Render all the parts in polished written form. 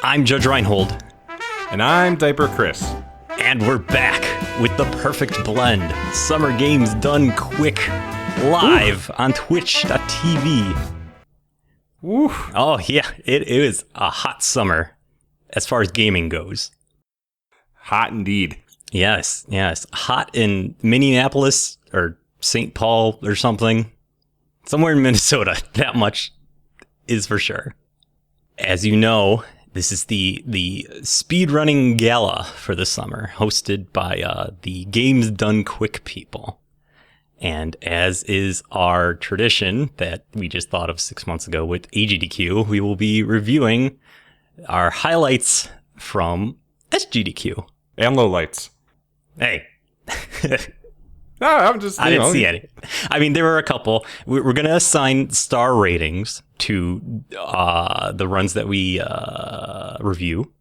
I'm Judge Reinhold. And I'm Diaper Chris. And we're back with the perfect blend. Summer games done quick. Live on twitch.tv. Woo. Oh, yeah. It is a hot summer as far as gaming goes. Hot indeed. Yes. Hot in Minneapolis or St. Paul or something. Somewhere in Minnesota. That much is for sure. As you know, this is the speedrunning gala for the summer, hosted by the Games Done Quick people. And as is our tradition that we just thought of 6 months ago with SGDQ, we will be reviewing our highlights from SGDQ. And lowlights. Hey. No, I'm just, I didn't see any. I mean, there were a couple. We're going to assign star ratings to the runs that we review.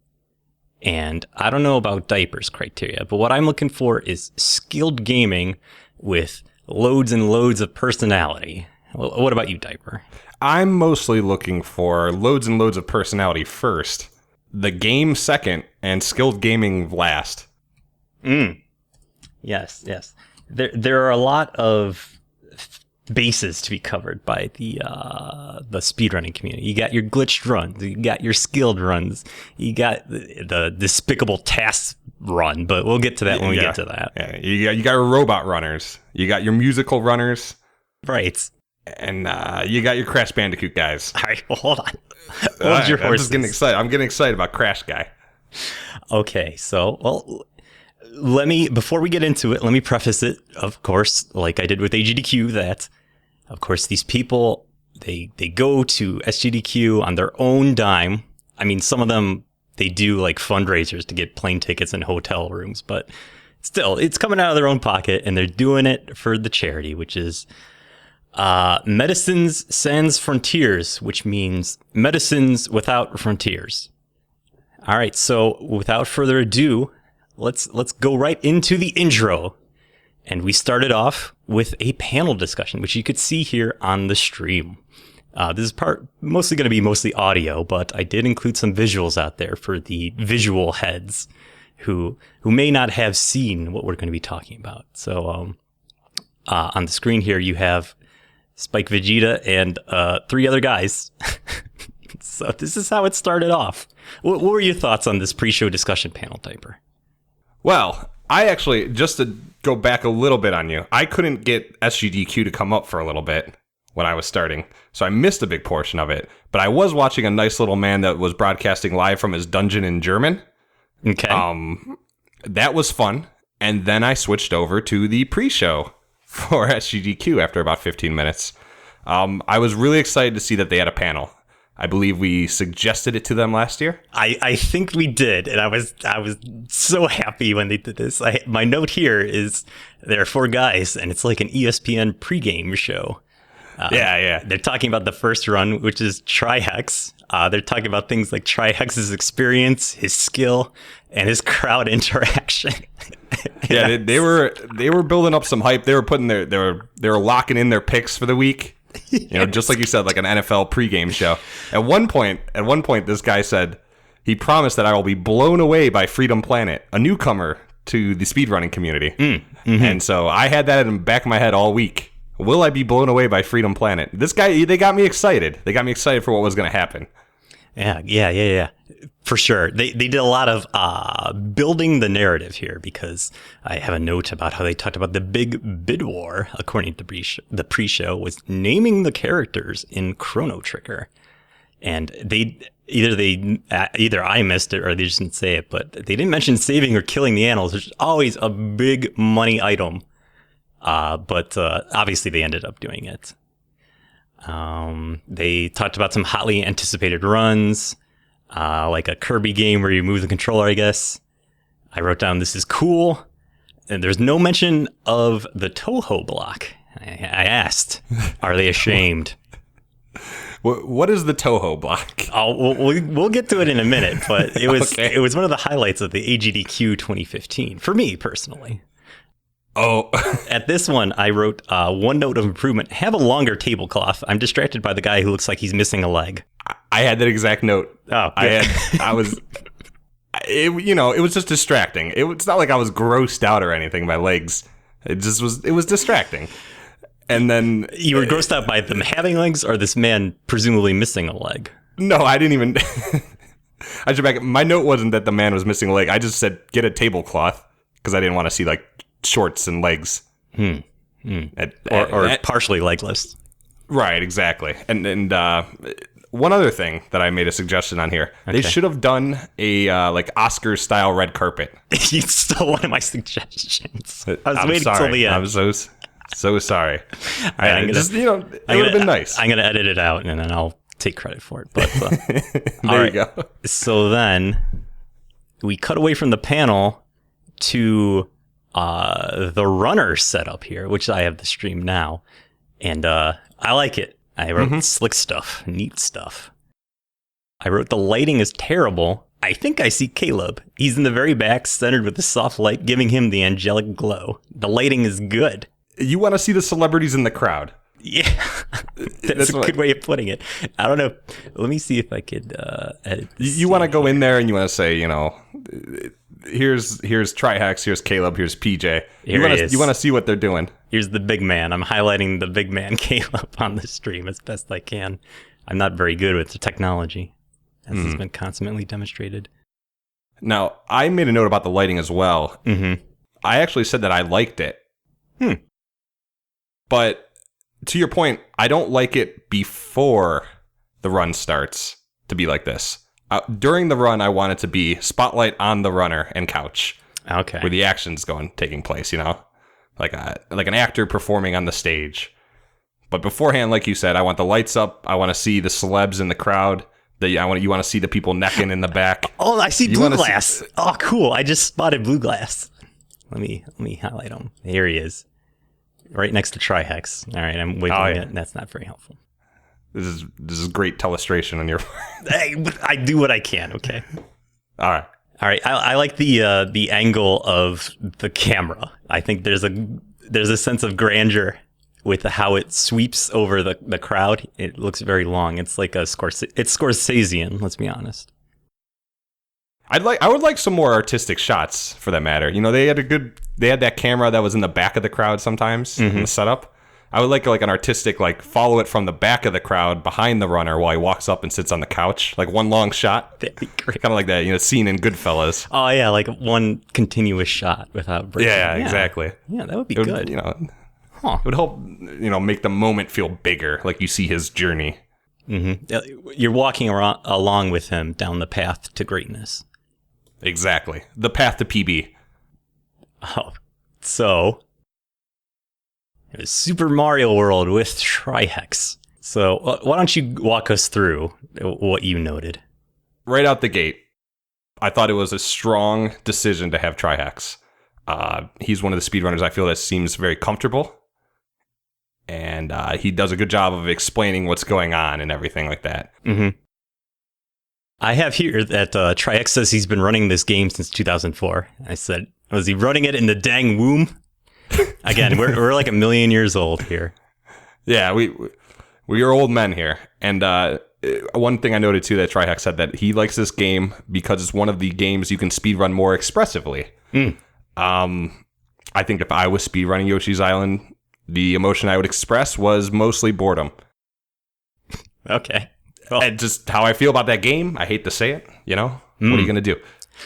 And I don't know about Diaper's criteria, but what I'm looking for is skilled gaming with loads and loads of personality. What about you, Diaper? I'm mostly looking for loads and loads of personality first, the game second, and skilled gaming last. Yes. There are a lot of bases to be covered by the speedrunning community. You got your glitched runs, you got your skilled runs, you got the despicable tasks run, but we'll get to that when we get to that. Yeah, you got your robot runners, you got your musical runners, right? And you got your Crash Bandicoot guys. All right, well, hold on. Hold your horses. I'm just getting excited. I'm getting excited about Crash Guy. Okay, so before we get into it, let me preface it, of course, like I did with SGDQ, that, of course, these people, they go to SGDQ on their own dime. I mean, some of them, they do like fundraisers to get plane tickets and hotel rooms, but still, it's coming out of their own pocket, and they're doing it for the charity, which is Medicines Sans Frontiers, which means Medicines Without Frontiers. All right, so without further ado, let's go right into the intro. And we started off with a panel discussion, which you could see here on the stream. This is mostly going to be mostly audio, but I did include some visuals out there for the visual heads who may not have seen what we're going to be talking about. So on the screen here, you have Spike Vegeta and 3 other guys. So this is how it started off. What were your thoughts on this pre-show discussion panel, Diaper? Well, I actually, just to go back a little bit on you, I couldn't get SGDQ to come up for a little bit when I was starting, so I missed a big portion of it. But I was watching a nice little man that was broadcasting live from his dungeon in German. Okay. That was fun. And then I switched over to the pre-show for SGDQ after about 15 minutes. I was really excited to see that they had a panel. I believe we suggested it to them last year. I think we did, and I was so happy when they did this. My note here is there are 4 guys, and it's like an ESPN pregame show. Yeah. They're talking about the first run, which is Trihex. They're talking about things like Trihex's experience, his skill, and his crowd interaction. Yeah, they were building up some hype. They were putting they were locking in their picks for the week. Just like you said, like an NFL pregame show. At one point, this guy said he promised that I will be blown away by Freedom Planet, a newcomer to the speedrunning community. And so I had that in the back of my head all week. Will I be blown away by Freedom Planet? This guy, they got me excited. They got me excited for what was going to happen. Yeah. For sure. They did a lot of building the narrative here, because I have a note about how they talked about the big bid war, according to the pre-show, was naming the characters in Chrono Trigger. And either I missed it or they just didn't say it, but they didn't mention saving or killing the animals, which is always a big money item. But obviously they ended up doing it. They talked about some hotly anticipated runs, like a Kirby game where you move the controller, I guess. I wrote down, this is cool. And there's no mention of the Toho block. I asked, are they ashamed? What is the Toho block? Oh, we'll get to it in a minute, but it was Okay. It was one of the highlights of the SGDQ 2015, for me personally. Oh. At this one, I wrote one note of improvement. Have a longer tablecloth. I'm distracted by the guy who looks like he's missing a leg. I had that exact note. Oh, it was just distracting. It's not like I was grossed out or anything by legs. It was distracting. And then you were grossed out by them having legs or this man presumably missing a leg? No, I didn't even. I should back. My note wasn't that the man was missing a leg. I just said get a tablecloth because I didn't want to see like shorts and legs. Or partially legless. Right, exactly. And one other thing that I made a suggestion on here. Okay. They should have done a like Oscars style red carpet. You stole one of my suggestions. I was waiting till the end. I'm so sorry. All right, it would have been nice. I'm gonna edit it out and then I'll take credit for it. But there you go. So then we cut away from the panel to the runner setup here, which I have the stream now, and I like it. I wrote slick stuff, neat stuff. I wrote the lighting is terrible. I think I see Caleb. He's in the very back, centered with the soft light, giving him the angelic glow. The lighting is good. You want to see the celebrities in the crowd. Yeah, that's a good way of putting it. I don't know. Let me see if I could edit. You want to go in there and you want to say, here's Trihex, here's Caleb, here's PJ. You want to see what they're doing. Here's the big man. I'm highlighting the big man Caleb on the stream as best I can. I'm not very good with the technology, as has been consummately demonstrated. Now, I made a note about the lighting as well. Mm-hmm. I actually said that I liked it. But to your point, I don't like it before the run starts to be like this. During the run, I want it to be spotlight on the runner and couch. Okay. Where the action's taking place, like an actor performing on the stage. But beforehand, like you said, I want the lights up. I want to see the celebs in the crowd. You want to see the people necking in the back. Oh, I see blue glass. Oh, cool! I just spotted blue glass. Let me highlight him. Here he is, right next to Trihex. All right, I'm wiggling it. That's not very helpful. This is great telestration on your part. Hey, I do what I can. Okay. All right. I like the angle of the camera. I think there's a sense of grandeur with how it sweeps over the crowd. It looks very long. It's like it's Scorsesean. Let's be honest. I would like some more artistic shots for that matter. They had that camera that was in the back of the crowd sometimes in the setup. I would like an artistic, follow it from the back of the crowd behind the runner while he walks up and sits on the couch. Like one long shot. That'd be great. Kind of like that, scene in Goodfellas. Oh, yeah, like one continuous shot without breaking. Yeah, exactly. Yeah, that would be good. It would help, make the moment feel bigger, like you see his journey. Mm-hmm. You're walking along with him down the path to greatness. Exactly. The path to PB. Oh, so... It was Super Mario World with Trihex. So why don't you walk us through what you noted? Right out the gate, I thought it was a strong decision to have Trihex. He's one of the speedrunners I feel that seems very comfortable. And he does a good job of explaining what's going on and everything like that. Mm-hmm. I have here that Trihex says he's been running this game since 2004. I said, was he running it in the dang womb? Again, we're like a million years old here. Yeah, we are old men here. And one thing I noted too that Trihex said that he likes this game because it's one of the games you can speedrun more expressively. I think if I was speedrunning Yoshi's Island, the emotion I would express was mostly boredom. Okay. Well, and just how I feel about that game, I hate to say it, What are you going to do?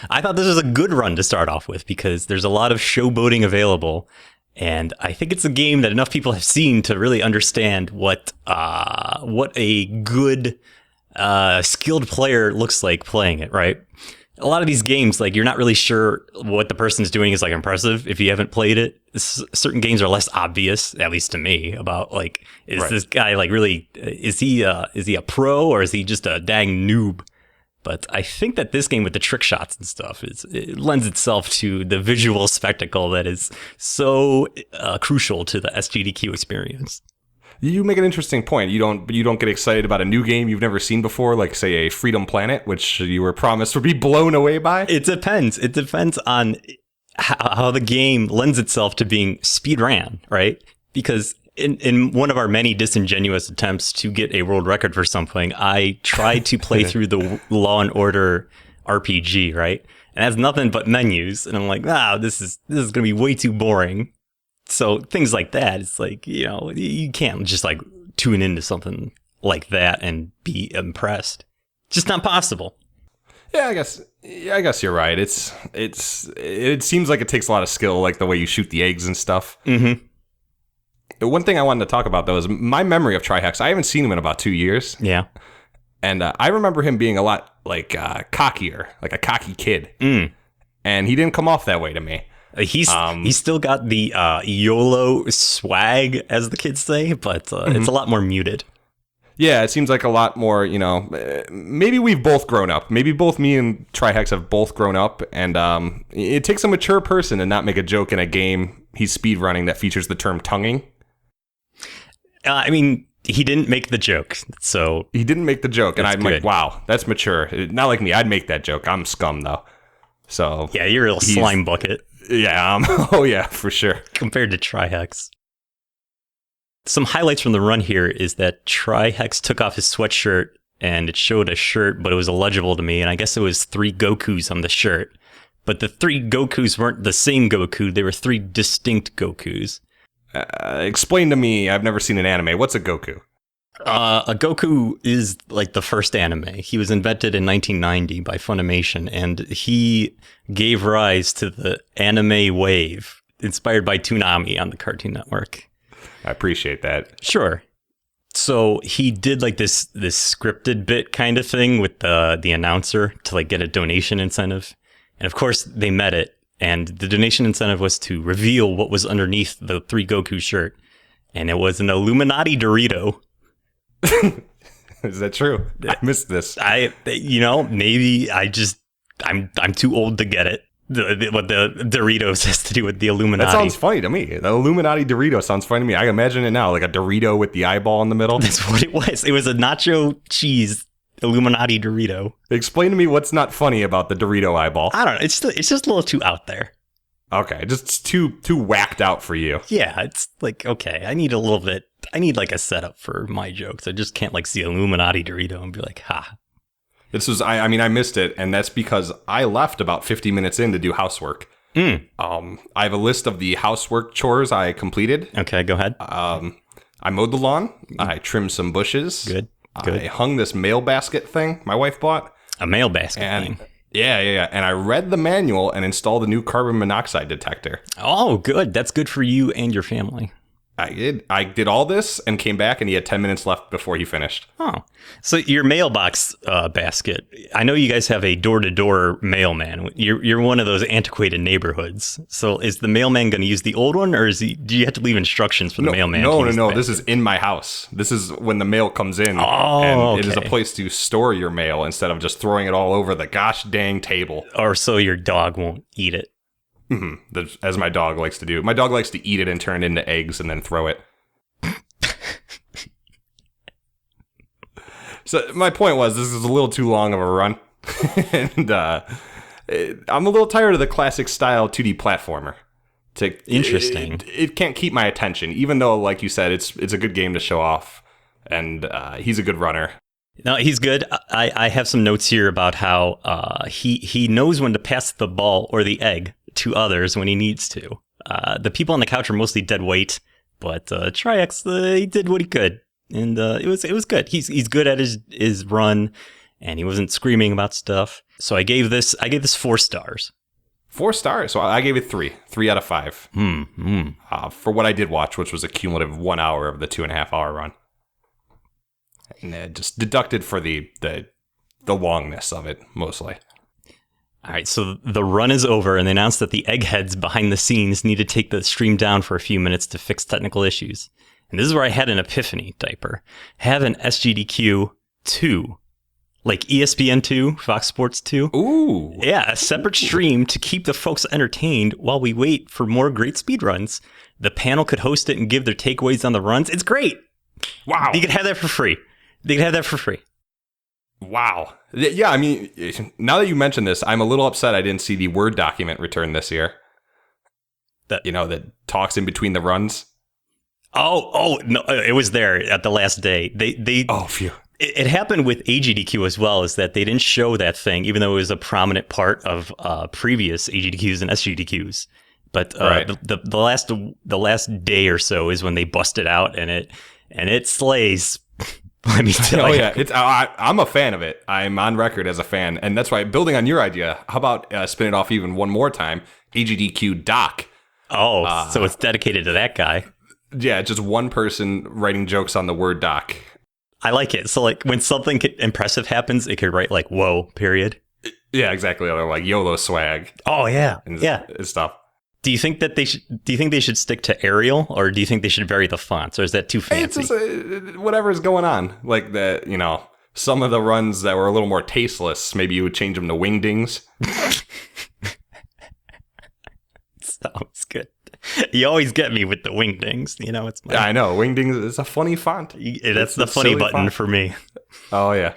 I thought this was a good run to start off with because there's a lot of showboating available. And I think it's a game that enough people have seen to really understand what a good skilled player looks like playing it, right? A lot of these games, you're not really sure what the person's doing is impressive if you haven't played it. Certain games are less obvious, at least to me, about is this guy really is he a pro or is he just a dang noob? But I think that this game with the trick shots and stuff it lends itself to the visual spectacle that is so crucial to the SGDQ experience. You make an interesting point. You don't get excited about a new game you've never seen before, like say a Freedom Planet, which you were promised would be blown away by. It depends. It depends on how the game lends itself to being speedran, right? Because in one of our many disingenuous attempts to get a world record for something, I tried to play through the Law and Order RPG, right? And it has nothing but menus. And I'm like, this is going to be way too boring. So things like that, it's like, you can't just like tune into something like that and be impressed. Just not possible. Yeah, I guess you're right. It seems like it takes a lot of skill, like the way you shoot the eggs and stuff. Mm-hmm. One thing I wanted to talk about, though, is my memory of Trihex. I haven't seen him in about 2 years. Yeah. And I remember him being a lot, like, cockier, like a cocky kid. Mm. And he didn't come off that way to me. He's still got the YOLO swag, as the kids say, but it's a lot more muted. Yeah, it seems like a lot more, maybe we've both grown up. Maybe both me and Trihex have both grown up. And it takes a mature person to not make a joke in a game he's speedrunning that features the term tonguing. I mean, he didn't make the joke, so... He didn't make the joke, and I'm good. like, wow, that's mature. Not like me, I'd make that joke. I'm scum, though. So... Yeah, you're a real slime bucket. Yeah, oh yeah, for sure. Compared to Trihex. Some highlights from the run here is that Trihex took off his sweatshirt, and it showed a shirt, but it was illegible to me, and I guess it was 3 Gokus on the shirt. But the 3 Gokus weren't the same Goku, they were 3 distinct Gokus. Explain to me, I've never seen an anime. What's a Goku? A Goku is like the first anime. He was invented in 1990 by Funimation, and he gave rise to the anime wave, inspired by Toonami on the Cartoon Network. I appreciate that. Sure. So he did like this scripted bit kind of thing with the announcer to like get a donation incentive. And of course they met it. And the donation incentive was to reveal what was underneath the 3 Goku shirt. And it was an Illuminati Dorito. Is that true? I missed this. Maybe I'm too old to get it. What the Doritos has to do with the Illuminati. That sounds funny to me. The Illuminati Dorito sounds funny to me. I imagine it now, like a Dorito with the eyeball in the middle. That's what it was. It was a nacho cheese Illuminati Dorito. Explain to me what's not funny about the Dorito eyeball. I don't know. It's just a little too out there. Okay, just too whacked out for you. Yeah, it's like, okay, I need like a setup for my jokes. I just can't like see Illuminati Dorito and be like, ha. I missed it, and that's because I left about 50 minutes in to do housework. I have a list of the housework chores I completed. Okay, go ahead. I mowed the lawn. I trimmed some bushes. Good. I hung this mail basket thing my wife bought. A mail basket thing. Yeah. And I read the manual and installed a new carbon monoxide detector. Oh, good. That's good for you and your family. I did all this and came back, and he had 10 minutes left before he finished. Oh, so your mailbox basket. I know you guys have a door-to-door mailman. You're one of those antiquated neighborhoods. So is the mailman going to use the old one, or do you have to leave instructions for the mailman? No. This is in my house. This is when the mail comes in. Oh, and okay. It is a place to store your mail instead of just throwing it all over the gosh dang table. Or so your dog won't eat it. Mm-hmm. As my dog likes to do. My dog likes to eat it and turn it into eggs and then throw it. So my point was, this is a little too long of a run. And I'm a little tired of the classic style 2D platformer. Interesting. It can't keep my attention, even though, like you said, it's a good game to show off. And he's a good runner. No, he's good. I have some notes here about how he knows when to pass the ball or the egg to others when he needs to. The people on the couch are mostly dead weight, but Trihex, he did what he could, and it was good. He's good at his run, and he wasn't screaming about stuff. So I gave this 4 stars. 4 stars. So I gave it 3 out of 5. For what I did watch, which was a cumulative 1 hour of the 2.5 hour run. And just deducted for the longness of it, mostly. All right, so the run is over, and they announced that the eggheads behind the scenes need to take the stream down for a few minutes to fix technical issues. And this is where I had an epiphany, Diaper. Have an SGDQ 2, like ESPN 2, Fox Sports 2. Ooh. Yeah, a separate stream to keep the folks entertained while we wait for more great speedruns. The panel could host it and give their takeaways on the runs. It's great. Wow. You could have that for free. Wow. Yeah, I mean, now that you mention this, I'm a little upset I didn't see the Word document return this year. That talks in between the runs. Oh no, it was there at the last day. Oh, phew. It happened with AGDQ as well, is that they didn't show that thing, even though it was a prominent part of previous AGDQs and SGDQs. But Right. the last day or so is when they busted out, and it slays. Let me tell Oh you. yeah, I'm a fan of it. I'm on record as a fan, and that's why, building on your idea, how about spin it off even one more time? AGDQ Doc. Oh, so it's dedicated to that guy. Yeah, just one person writing jokes on the word doc. I like it. So like when something impressive happens, it could write like "whoa" period. Yeah, exactly. They're like YOLO swag. Oh yeah, And yeah. and stuff. Do you think they should stick to Arial, or do you think they should vary the fonts, or is that too fancy? It's just whatever's going on. Like some of the runs that were a little more tasteless, maybe you would change them to wingdings. Sounds good. You always get me with the wingdings. It's Yeah, I know. Wingdings is a funny font. that's the funny button font for me. Oh, yeah.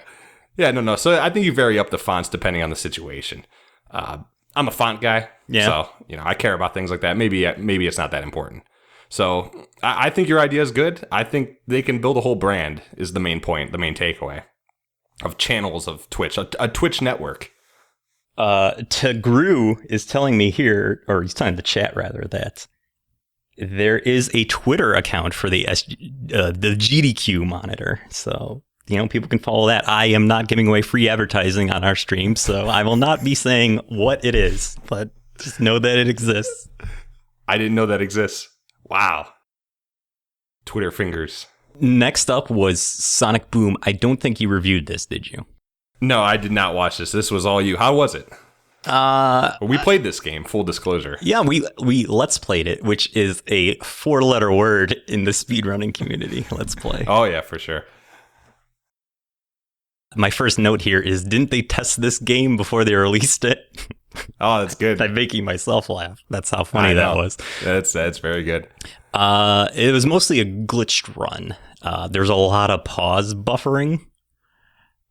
Yeah, no. So I think you vary up the fonts depending on the situation. I'm a font guy. Yeah. So, I care about things like that. Maybe it's not that important. So I think your idea is good. I think they can build a whole brand is the main point, the main takeaway of channels of Twitch, a Twitch network. Tagru is telling me here, or he's telling the chat rather, that there is a Twitter account for the GDQ monitor. So, people can follow that. I am not giving away free advertising on our stream, so I will not be saying what it is, but just know that it exists. I didn't know that exists. Wow. Twitter fingers. Next up was Sonic Boom. I don't think you reviewed this, did you? No, I did not watch this. This was all you. How was it? We played this game, full disclosure. Yeah, we let's played it, which is a 4-letter word in the speedrunning community. Let's play. Oh, yeah, for sure. My first note here is, didn't they test this game before they released it? Oh, that's good. I'm making myself laugh. That's how funny that was. That's very good. It was mostly a glitched run. There's a lot of pause buffering.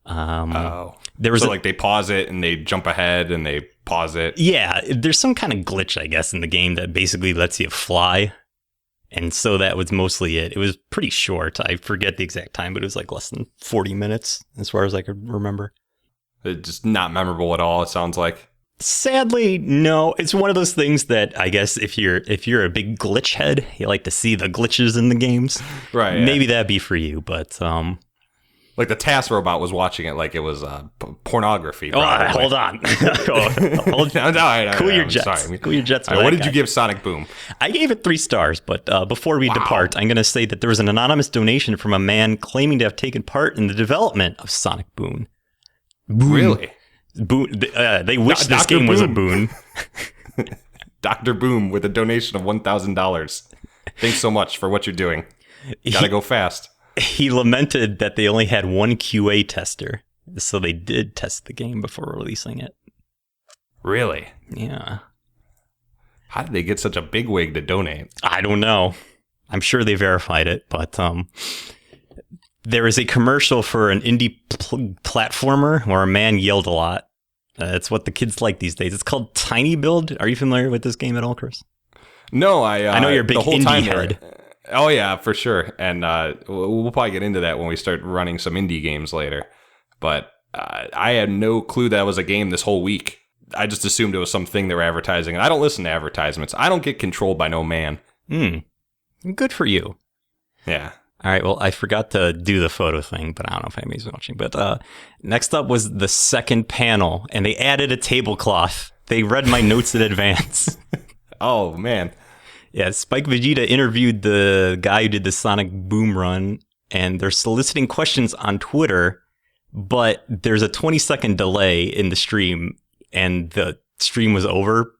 There was they pause it and they jump ahead and they pause it. Yeah, there's some kind of glitch, I guess, in the game that basically lets you fly. And so that was mostly it. It was pretty short. I forget the exact time, but it was like less than 40 minutes as far as I could remember. It's just not memorable at all, it sounds like. Sadly, no. It's one of those things that I guess if you're a big glitch head, you like to see the glitches in the games. Right. Yeah. Maybe that'd be for you, but like the task robot was watching it like it was pornography. Oh, hold on. Cool your jets. Sorry. Cool your jets. Right, what did you give Sonic Boom? I gave it 3 stars, but before we depart, I'm going to say that there was an anonymous donation from a man claiming to have taken part in the development of Sonic Boom. Really? Boon. They wish this game was a boon. Dr. Boom with a donation of $1,000. Thanks so much for what you're doing. Gotta go fast. He lamented that they only had one QA tester, so they did test the game before releasing it. Really? Yeah. How did they get such a bigwig to donate? I don't know. I'm sure they verified it, but there is a commercial for an indie platformer where a man yelled a lot. It's what the kids like these days. It's called Tiny Build. Are you familiar with this game at all, Chris? No, I know you're a big the whole indie time head. Oh, yeah, for sure. And we'll probably get into that when we start running some indie games later. But I had no clue that was a game this whole week. I just assumed it was something they were advertising. And I don't listen to advertisements. I don't get controlled by no man. Good for you. Yeah. All right, well, I forgot to do the photo thing, but I don't know if anybody's watching. But next up was the second panel, and they added a tablecloth. They read my notes in advance. Oh, man. Yeah, Spike Vegeta interviewed the guy who did the Sonic Boom run, and they're soliciting questions on Twitter, but there's a 20-second delay in the stream, and the stream was over,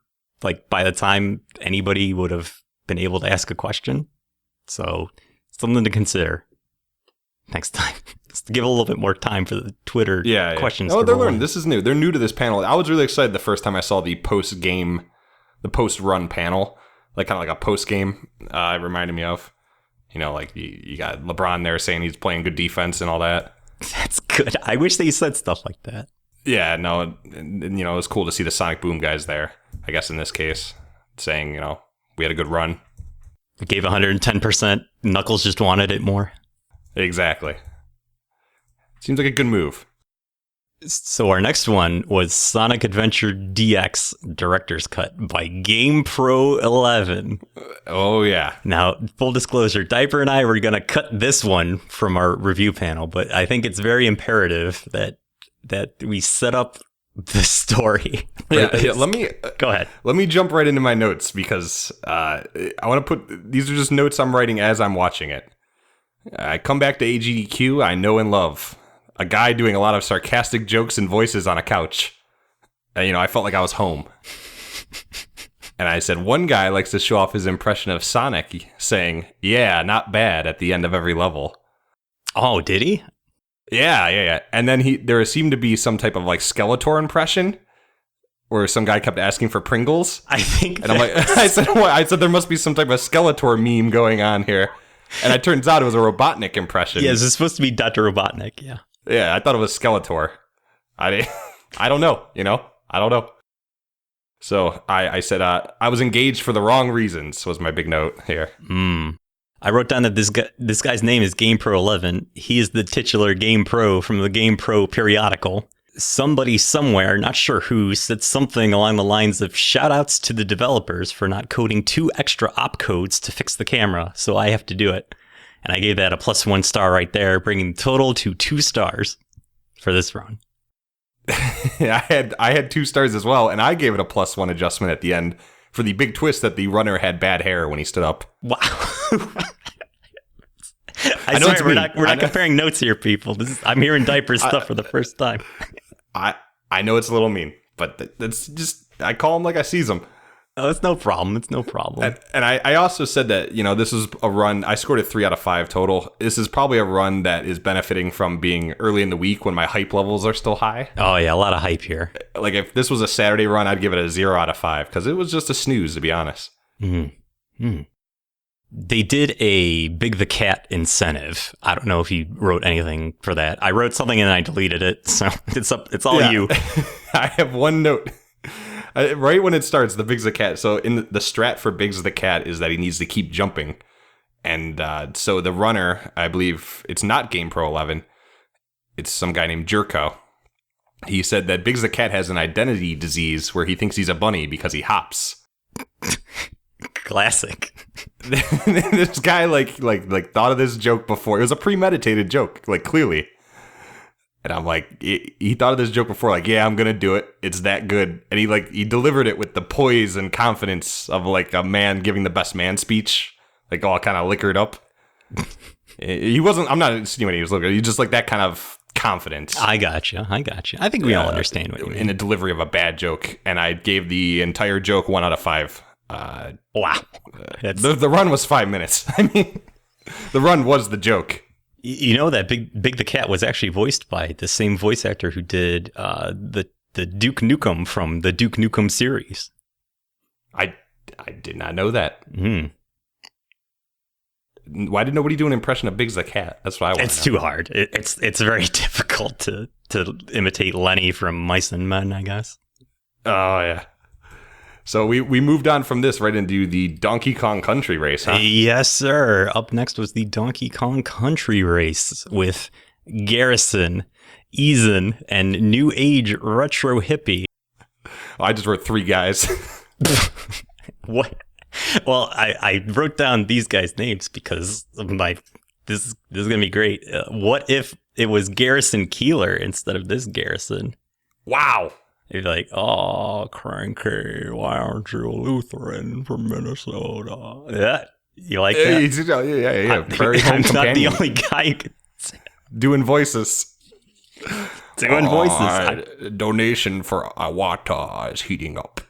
like, by the time anybody would have been able to ask a question. So, something to consider next time. Just to give a little bit more time for the Twitter questions. Oh, they're learning. This is new. They're new to this panel. I was really excited the first time I saw the post-run panel. Like kind of like a post-game it reminded me of. Like you got LeBron there saying he's playing good defense and all that. That's good. I wish they said stuff like that. Yeah, no, and it was cool to see the Sonic Boom guys there, I guess in this case, saying, we had a good run. Gave 110%. Knuckles just wanted it more. Exactly. Seems like a good move. So our next one was Sonic Adventure DX Director's Cut by GamePro 11. Oh, yeah. Now, full disclosure, Diaper and I were going to cut this one from our review panel, but I think it's very imperative that we set up the story. Yeah, let me go ahead. Let me jump right into my notes because I want to put these are just notes I'm writing as I'm watching it. I come back to AGDQ, I know and love. A guy doing a lot of sarcastic jokes and voices on a couch. And, I felt like I was home. And I said, one guy likes to show off his impression of Sonic, saying, "Yeah, not bad," at the end of every level. Oh, did he? Yeah. And then there seemed to be some type of like Skeletor impression, where some guy kept asking for Pringles. I think. And I'm like, I said there must be some type of Skeletor meme going on here. And it turns out it was a Robotnik impression. Yeah, it's supposed to be Dr. Robotnik. Yeah. Yeah, I thought it was Skeletor. I don't know, I don't know. So I said I was engaged for the wrong reasons was my big note here. I wrote down that this guy's name is GamePro 11. He is the titular GamePro from the GamePro periodical. Somebody somewhere, not sure who, said something along the lines of shoutouts to the developers for not coding 2 extra opcodes to fix the camera, so I have to do it. And I gave that a +1 star right there, bringing the total to 2 stars for this run. I had 2 stars as well, and I gave it a +1 adjustment at the end for the big twist that the runner had bad hair when he stood up. Wow. I know swear, we're not comparing notes here, people. I'm hearing Diaper stuff for the first time. I know it's a little mean, but that's just, I call him like I sees him. Oh, it's no problem. It's no problem. And I also said that, this is a run, I scored a 3 out of 5 total. This is probably a run that is benefiting from being early in the week when my hype levels are still high. Oh, yeah, a lot of hype here. Like, if this was a Saturday run, I'd give it a 0 out of 5, because it was just a snooze, to be honest. They did a Big the Cat incentive. I don't know if you wrote anything for that. I wrote something and I deleted it, so it's all you. I have one note. Right when it starts, the Big's the Cat. So in the strat for Big's the Cat is that he needs to keep jumping. And so the runner, I believe it's not GamePro 11. It's some guy named Jerko. He said that Big's the Cat has an identity disease where he thinks he's a bunny because he hops. Classic. This guy like thought of this joke before. It was a premeditated joke, like clearly. And I'm like, he thought of this joke before, like, yeah, I'm gonna do it. It's that good. And he delivered it with the poise and confidence of like a man giving the best man speech, like all kind of liquored up. He wasn't. I'm not insinuating he was liquored. He's just like that kind of confidence. I gotcha. I think we all understand what you mean. In the delivery of a bad joke, and I gave the entire joke 1 out of 5. Wow. The run was 5 minutes. I mean, the run was the joke. You know that Big the Cat was actually voiced by the same voice actor who did the Duke Nukem from the Duke Nukem series. I did not know that. Why did nobody do an impression of Big's the Cat? That's what I want. It's too hard. It's very difficult to imitate Lenny from Mice and Men, I guess. Oh yeah. So we moved on from this right into the Donkey Kong Country Race, huh? Yes, sir. Up next was the Donkey Kong Country Race with Garrison, Eason, and New Age Retro Hippie. I just wrote 3 guys. What? Well, I wrote down these guys' names because of this is gonna be great. What if it was Garrison Keeler instead of this Garrison? Wow. You're like, oh, cranky, why aren't you a Lutheran from Minnesota? Yeah, you like that? Yeah. Very home companion. I'm not the only guy who can say doing voices. Doing voices. Donation for Iwata is heating up.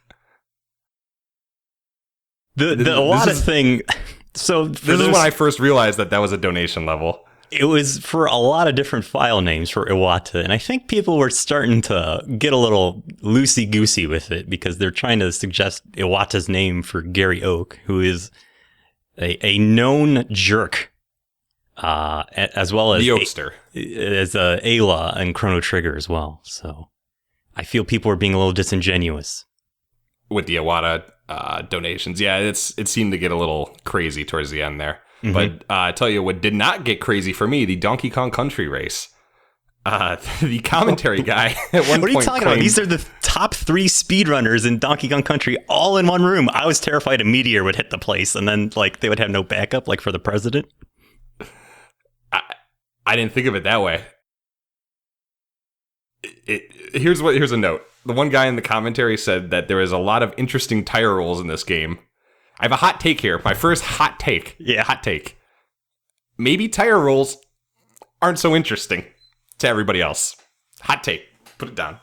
The Iwata thing. So this is when I first realized that was a donation level. It was for a lot of different file names for Iwata, and I think people were starting to get a little loosey-goosey with it because they're trying to suggest Iwata's name for Gary Oak, who is a known jerk, as well as the Oakster, as Ayla and Chrono Trigger as well. So I feel people are being a little disingenuous with the Iwata donations. Yeah, it seemed to get a little crazy towards the end there. But I tell you what did not get crazy for me, the Donkey Kong Country race. The commentary guy at one point. What are you talking about? These are the top 3 speedrunners in Donkey Kong Country all in one room. I was terrified a meteor would hit the place and then like they would have no backup like for the president. I didn't think of it that way. Here's a note. The one guy in the commentary said that there is a lot of interesting tire rolls in this game. I have a hot take here. My first hot take. Yeah. Hot take. Maybe tire rolls aren't so interesting to everybody else. Hot take. Put it down.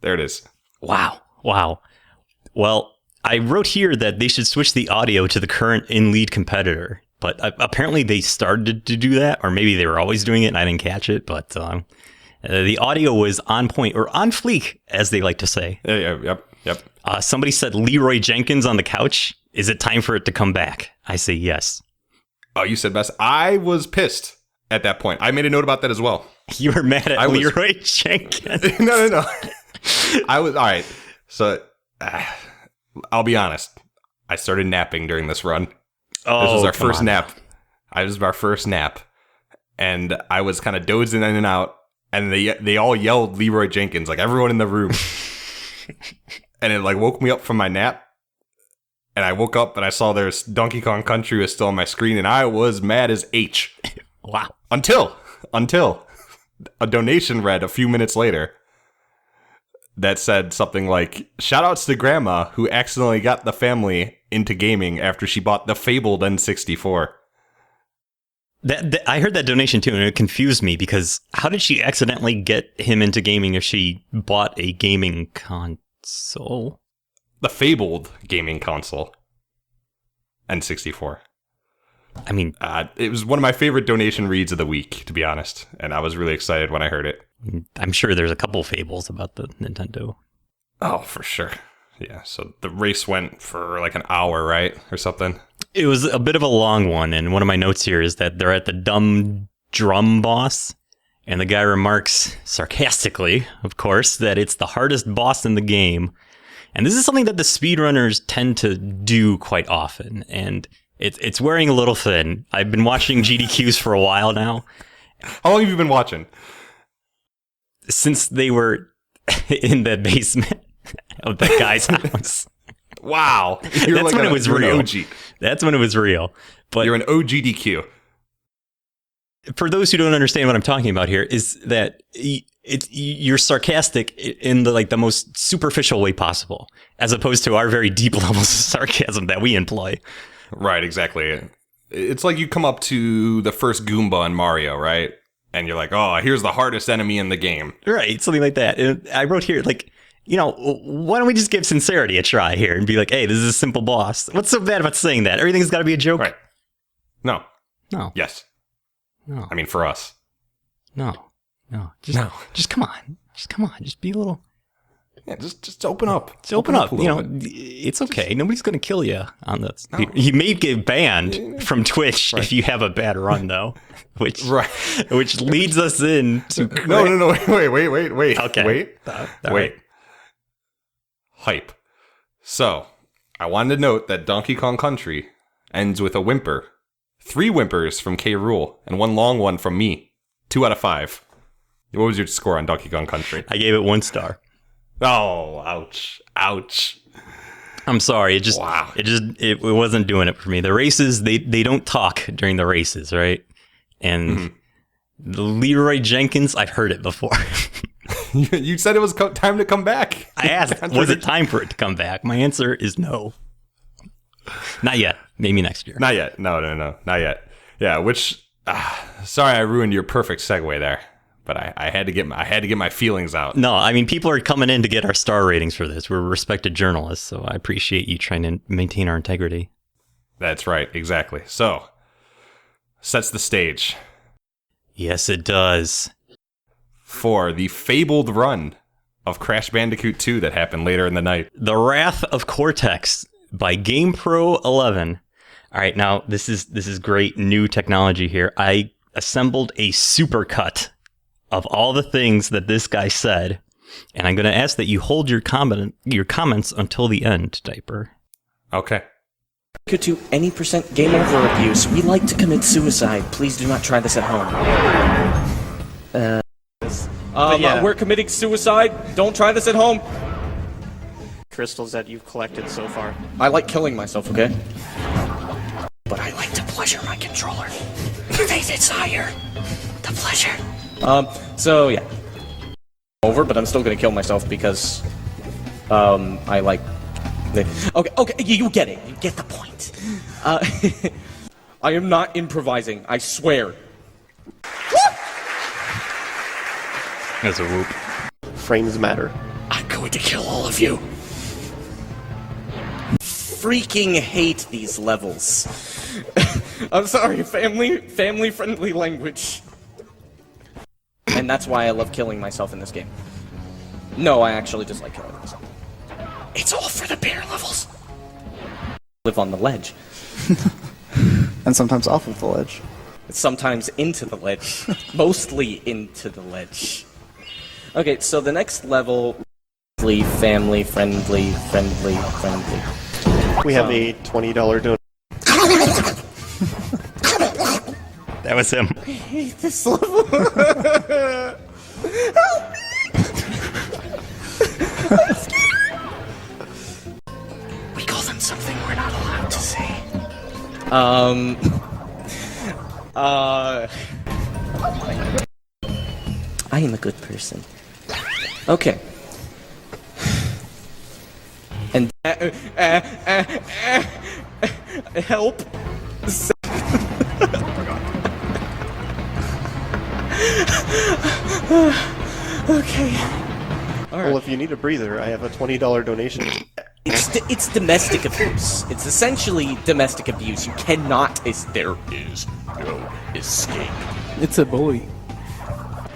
There it is. Wow. Well, I wrote here that they should switch the audio to the current in-lead competitor. But apparently they started to do that, or maybe they were always doing it and I didn't catch it. But the audio was on point, or on fleek, as they like to say. Yep. Somebody said Leroy Jenkins on the couch. Is it time for it to come back? I say yes. Oh, you said best. I was pissed at that point. I made a note about that as well. You were mad at Leroy Jenkins? No. I was, all right. So, I'll be honest. I started napping during this run. Oh, this was our first nap. This was our first nap. And I was kind of dozing in and out. And they all yelled Leroy Jenkins, like everyone in the room. And it like woke me up from my nap. And I woke up and I saw there's Donkey Kong Country was still on my screen. And I was mad as H. Wow. Until a donation read a few minutes later that said something like, shoutouts to Grandma who accidentally got the family into gaming after she bought the fabled N64. I heard that donation too, and it confused me because how did she accidentally get him into gaming if she bought a gaming console? The fabled gaming console. N64. I mean, it was one of my favorite donation reads of the week, to be honest, and I was really excited when I heard it. I'm sure there's a couple fables about the Nintendo. Oh, for sure. Yeah, so the race went for like an hour, right? Or something. It was a bit of a long one, and one of my notes here is that they're at the dumb drum boss, and the guy remarks sarcastically, of course, that it's the hardest boss in the game. And this is something that the speedrunners tend to do quite often, and it's wearing a little thin. I've been watching GDQs for a while now. How long have you been watching? Since they were in the basement of that guy's house. Wow. That's when it was real. OG. That's when it was real. But you're an OGDQ. For those who don't understand what I'm talking about here, is that you're sarcastic in the most superficial way possible, as opposed to our very deep levels of sarcasm that we employ. Right, exactly. It's like you come up to the first Goomba in Mario, right? And you're like, oh, here's the hardest enemy in the game. Right, something like that. And I wrote here, why don't we just give sincerity a try here and be like, hey, this is a simple boss. What's so bad about saying that? Everything's got to be a joke? Right. No. Yes. No. I mean, for us. No. Just come on. Just be a little... Yeah, just open up. Just open up. It's okay. Nobody's going to kill you on this. No. You may get banned from Twitch if you have a bad run, though. Which leads us in to... No. Wait. Okay. Wait. Right. Hype. So, I wanted to note that Donkey Kong Country ends with a whimper. 3 whimpers from K. Rool, and 1 long one from me. 2 out of 5. What was your score on Donkey Kong Country? I gave it 1 star. Oh, ouch. I'm sorry. It wasn't doing it for me. The races, they don't talk during the races, right? And the Leroy Jenkins, I've heard it before. You said it was time to come back. I asked, was it time for it to come back? My answer is no. Not yet. Maybe next year. Not yet. No. Not yet. Yeah, sorry I ruined your perfect segue there. But I had to get my feelings out. No, I mean, people are coming in to get our star ratings for this. We're respected journalists, so I appreciate you trying to maintain our integrity. That's right, exactly. So, sets the stage. Yes, it does. For the fabled run of Crash Bandicoot 2 that happened later in the night. The Wrath of Cortex by GamePro 11. All right, now this is great new technology here. I assembled a supercut of all the things that this guy said, and I'm going to ask that you hold your comments until the end, Diaper. Okay. To any % game over abuse, we like to commit suicide. Please do not try this at home. We're committing suicide. Don't try this at home. Crystals that you've collected so far. I like killing myself, okay? But I like to pleasure my controller. They desire the pleasure. So yeah. Over, but I'm still gonna kill myself because, I like... Okay, you get it. You get the point. I am not improvising, I swear. That's a whoop. Frames matter. I'm going to kill all of you. Freaking hate these levels. I'm sorry, family-friendly language. And that's why I love killing myself in this game. No, I actually just like killing myself. It's all for the bear levels. Live on the ledge. And sometimes off of the ledge. Sometimes into the ledge. Mostly into the ledge. Okay, so the next level... Family-friendly. We have a $20 donation. That was him. I hate this level. Help me! I'm scared. We call them something we're not allowed to say. I am a good person. Okay. And help. Okay. Well, if you need a breather, I have a $20 donation. It's domestic abuse. It's essentially domestic abuse. You cannot. There is no escape. It's a bully.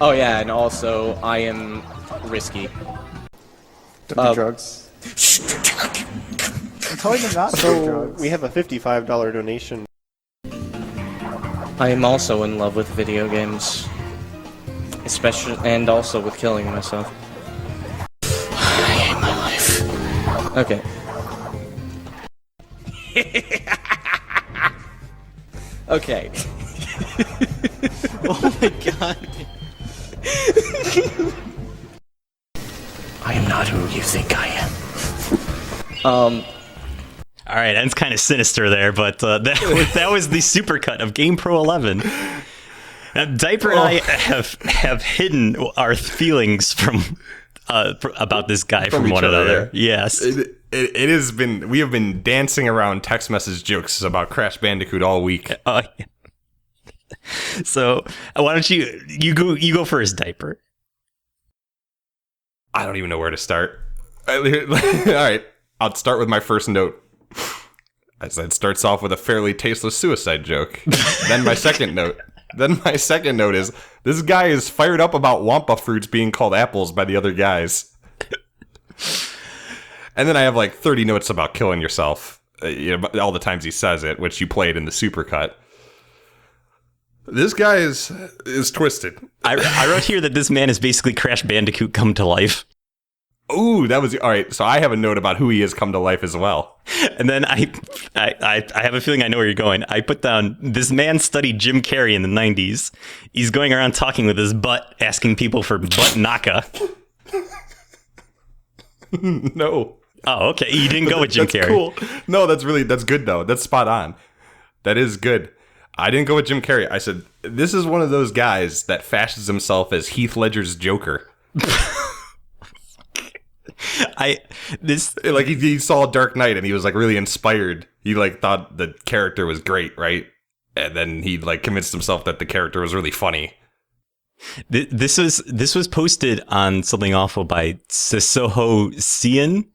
Oh yeah, and also I am risky. Don't do drugs. I'm telling them not to do So drugs. we have a $55 donation. I am also in love with video games. Especially, and also with killing myself. I hate my life. Okay. Okay. Oh my god. I am not who you think I am. All right, that's kind of sinister there, but that was the supercut of Game Pro 11. Diaper and I have hidden our feelings from about this guy from one another. Yeah. Yes, it has been. We have been dancing around text message jokes about Crash Bandicoot all week. Yeah. So why don't you go first, Diaper? I don't even know where to start. All right, I'll start with my first note. As it starts off with a fairly tasteless suicide joke. Then my second note is, this guy is fired up about Wampa fruits being called apples by the other guys. And then I have like 30 notes about killing yourself. All the times he says it, which you played in the supercut. This guy is twisted. I wrote here that this man is basically Crash Bandicoot come to life. Ooh, that was all right. So I have a note about who he is come to life as well. And then I have a feeling I know where you're going. I put down, this man studied Jim Carrey in the 90s. He's going around talking with his butt, asking people for butt naka. No. Oh, okay. You didn't go with Jim Carrey. Cool. No, that's good though. That's spot on. That is good. I didn't go with Jim Carrey. I said, this is one of those guys that fashions himself as Heath Ledger's Joker. He saw Dark Knight and he was like really inspired. He like thought the character was great, right? And then he like convinced himself that the character was really funny. This was posted on Something Awful by Sisoho Cian.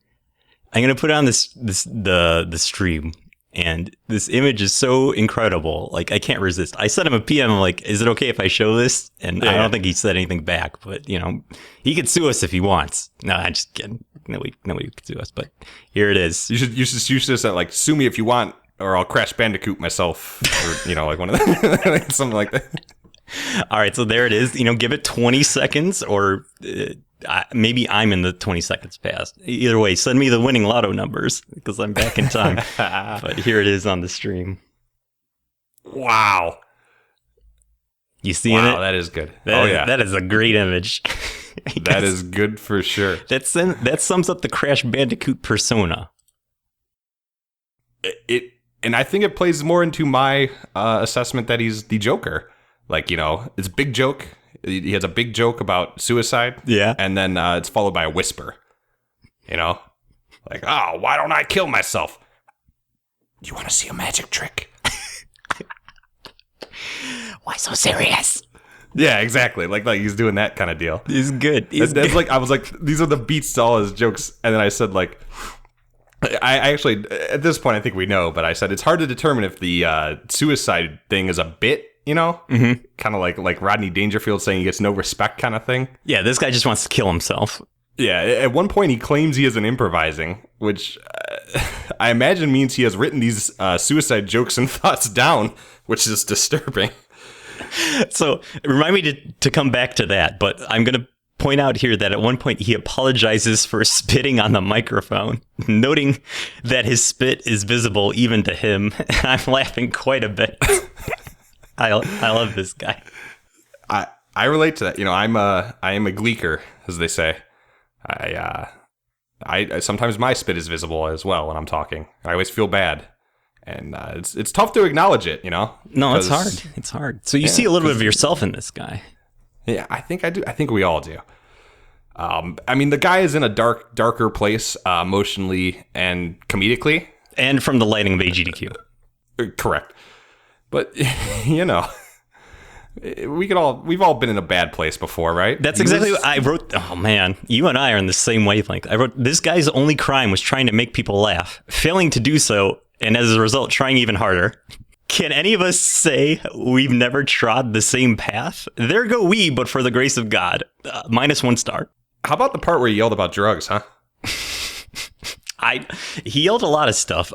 I'm gonna put it on the stream, and this image is so incredible. Like, I can't resist. I sent him a PM. I'm like, is it okay if I show this? And I don't think he said anything back. But he could sue us if he wants. No, I'm just kidding. Nobody could sue us. But here it is. You should just like, sue me if you want, or I'll Crash Bandicoot myself, or like one of them, something like that. All right, so there it is. Give it 20 seconds or maybe I'm in the 20 seconds past. Either way, send me the winning lotto numbers because I'm back in time. But here it is on the stream. Wow. You seeing it? Wow, that is good. That is a great image. That is good for sure. That sums up the Crash Bandicoot persona. And I think it plays more into my assessment that he's the Joker. Like, it's a big joke. He has a big joke about suicide. Yeah. And then it's followed by a whisper. Like, oh, why don't I kill myself? You want to see a magic trick? Why so serious? Yeah, exactly. Like he's doing that kind of deal. He's good. That's like, I was like, these are the beats to all his jokes. And then I said, like, I actually, at this point, I think we know, but I said it's hard to determine if the suicide thing is a bit, kind of like Rodney Dangerfield saying he gets no respect kind of thing. Yeah, this guy just wants to kill himself. Yeah, at one point he claims he isn't improvising, which I imagine means he has written these suicide jokes and thoughts down, which is disturbing. So remind me to come back to that, but I'm going to point out here that at one point he apologizes for spitting on the microphone, noting that his spit is visible even to him. I'm laughing quite a bit. I love this guy. I relate to that. I am a gleeker, as they say. I sometimes my spit is visible as well when I'm talking. I always feel bad. And it's tough to acknowledge it, No, it's hard. It's hard. So you see a little bit of yourself in this guy. Yeah, I think I do. I think we all do. I mean, the guy is in a darker place emotionally and comedically. And from the lighting of AGDQ. Correct. But, we've all been in a bad place before, right? That's exactly what I wrote. Oh, man. You and I are in the same wavelength. I wrote, this guy's only crime was trying to make people laugh. Failing to do so, and as a result, trying even harder. Can any of us say we've never trod the same path? There go we, but for the grace of God. -1 star. How about the part where he yelled about drugs, huh? He yelled a lot of stuff.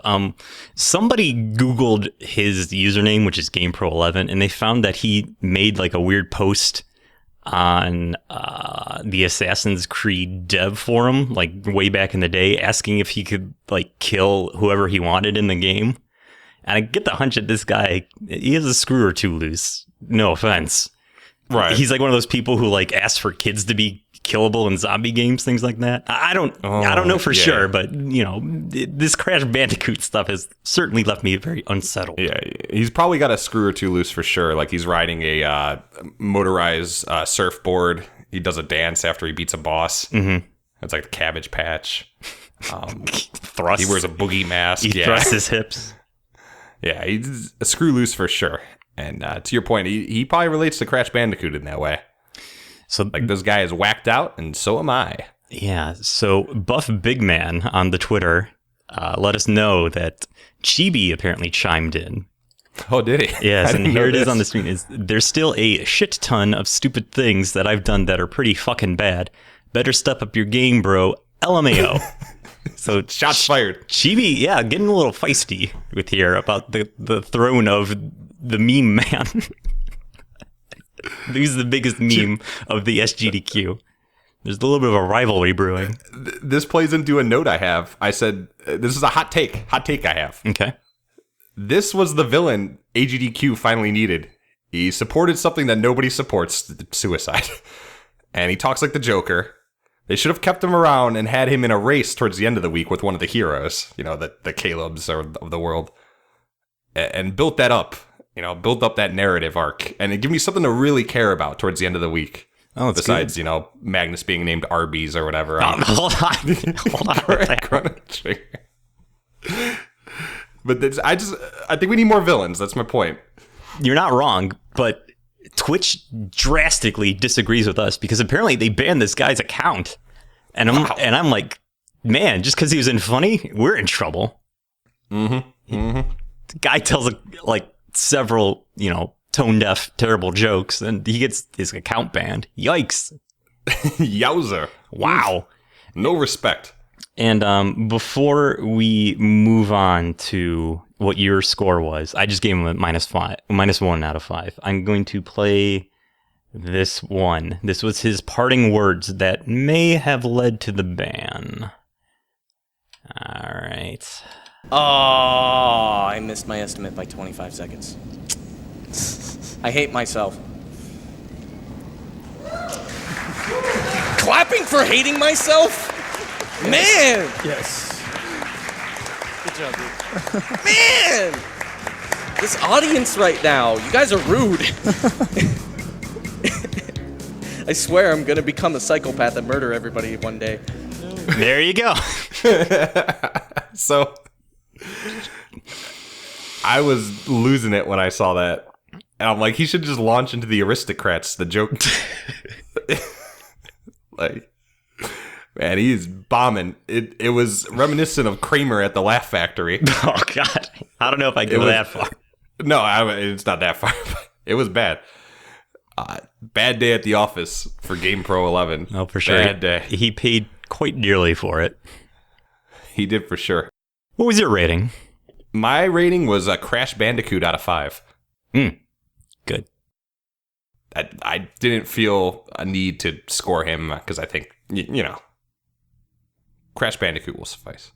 Somebody Googled his username, which is GamePro11, and they found that he made like a weird post on the Assassin's Creed dev forum, like way back in the day, asking if he could like kill whoever he wanted in the game. And I get the hunch that this guy, he has a screw or two loose. No offense. Right. He's like one of those people who like ask for kids to be killable in zombie games, things like that. I don't know for sure, but this Crash Bandicoot stuff has certainly left me very unsettled. Yeah, he's probably got a screw or two loose for sure. Like he's riding a motorized surfboard. He does a dance after he beats a boss. Mm-hmm. It's like the Cabbage Patch. He wears a boogie mask. He thrusts his hips. Yeah, he's a screw loose for sure. And to your point, he probably relates to Crash Bandicoot in that way. So like this guy is whacked out, and so am I. Yeah. So Buff Big Man on the Twitter let us know that Chibi apparently chimed in. Oh, did he? Yes, and here it is on the screen. There's still a shit ton of stupid things that I've done that are pretty fucking bad. Better step up your game, bro. LMAO. So shots fired. Chibi, yeah, getting a little feisty with here about the throne of the meme man. He's the biggest meme of the SGDQ. There's a little bit of a rivalry brewing. This plays into a note I have. I said, this is a hot take I have. Okay. This was the villain AGDQ finally needed. He supported something that nobody supports, suicide. And he talks like the Joker. They should have kept him around and had him in a race towards the end of the week with one of the heroes, the Calebs of the world. And built that up. Build up that narrative arc and give me something to really care about towards the end of the week. Oh, besides, good. Magnus being named Arby's or whatever. Hold on. But I think we need more villains. That's my point. You're not wrong, but Twitch drastically disagrees with us because apparently they banned this guy's account. And I'm like, man, just because he was in funny, we're in trouble. Mm-hmm. Mm-hmm. The guy tells several, tone deaf, terrible jokes, and he gets his account banned. Yikes. Yowzer. Wow. No respect. And before we move on to what your score was, I just gave him a -1 out of 5. I'm going to play this one. This was his parting words that may have led to the ban. All right. Oh, I missed my estimate by 25 seconds. I hate myself. Clapping for hating myself? Man! Yes. Good job, dude. Man! This audience right now, you guys are rude. I swear I'm gonna become a psychopath and murder everybody one day. There you go. So I was losing it when I saw that. And I'm like, he should just launch into the aristocrats, the joke. Like, man, he is bombing. It was reminiscent of Kramer at the Laugh Factory. Oh, God. I don't know if I go that far. No, it's not that far. It was bad. Bad day at the office for Game Pro 11. Oh, for sure. Bad day. He paid quite dearly for it. He did for sure. What was your rating? My rating was a Crash Bandicoot out of 5. Good. I didn't feel a need to score him because I think, you know, Crash Bandicoot will suffice.